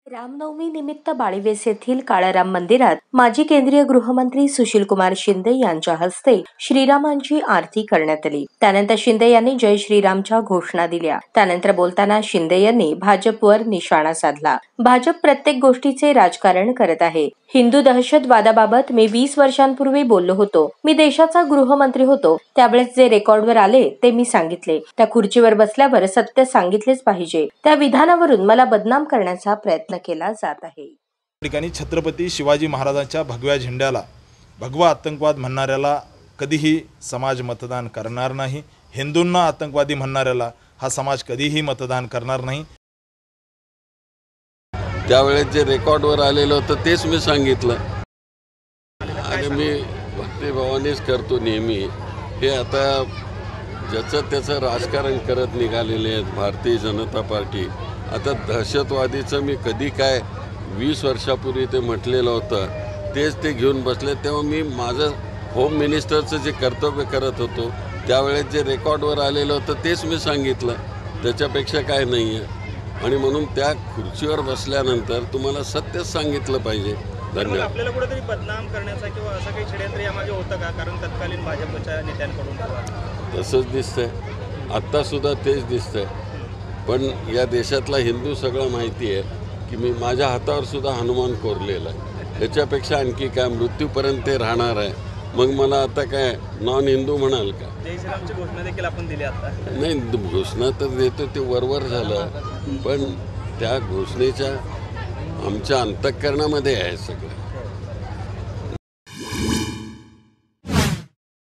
रामनवमी निमित्त बाळिवेस येथील काळाराम मंदिरात माजी केंद्रीय गृहमंत्री सुशीलकुमार शिंदे यांच्या हस्ते श्रीरामांची आरती करण्यात आली। त्यानंतर शिंदे यांनी जय श्रीरामच्या घोषणा दिल्या। त्यानंतर बोलताना शिंदे यांनी भाजपवर निशाणा साधला। भाजप प्रत्येक गोष्टीचे राजकारण करत आहे। हिंदू दहशतवादाबाबत मी 20 वर्षांपूर्वी बोललो होतो। मी देशाचा गृहमंत्री होतो, त्यावेळेस जे रेकॉर्डवर आले ते मी सांगितले। त्या खुर्चीवर बसल्यावर सत्य सांगितलेच पाहिजे। त्या विधानावरून मला बदनाम करण्याचा प्रयत्न केला जात आहे। ठिकाणी छत्रपती शिवाजी महाराजांच्या भगव्या झेंड्याला भगवा आतंकवाद म्हणणाऱ्याला कधीही समाज मतदान करणार नाही। हिंदूंना आतंकवादी म्हणणाऱ्याला हा समाज कधीही मतदान करणार नाही। त्यावेळेस जे रेकॉर्डवर आलेलं होतं तेच मी सांगितलं आणि मी भक्तिभावानेच करतो नेहमी। हे आता ज्याचं त्याचं राजकारण करत निघालेले आहेत भारतीय जनता पार्टी। आता दहशतवादीचं मी कधी काय 20 वर्षापूर्वी ते म्हटलेलं होतं तेच ते घेऊन बसले। तेव्हा मी माझं होम मिनिस्टरचं जे कर्तव्य करत होतो त्यावेळेस जे रेकॉर्डवर आलेलं होतं तेच मी सांगितलं, त्याच्यापेक्षा काय नाही आहे। आणि म्हणून त्या खुर्चीवर बसल्यानंतर तुम्हाला सत्यच सांगितलं पाहिजे। धन्यवाद। आपल्याला कुठेतरी बदनाम करण्याचा किंवा असं काही षडयंत्र यामागे होतं का? कारण तत्कालीन भाजपच्या नेत्यांकडून तसंच दिसतंय, आत्तासुद्धा तेच दिसतंय। पण या देशातला हिंदू सगळं माहिती आहे की मी माझ्या हातावर सुद्धा हनुमान कोरलेला आहे। त्याच्यापेक्षा आणखी काय मृत्यूपर्यंत ते राहणार आहे। मग मला आता काय नॉन हिंदू म्हणाल का? जय श्रीरामची घोषणा देखील आपण दिली आता। नाही, घोषणा तर देतो ते वरवर झालं, पण त्या घोषणेच्या आमच्या अंतःकरणामध्ये आहे सगळं।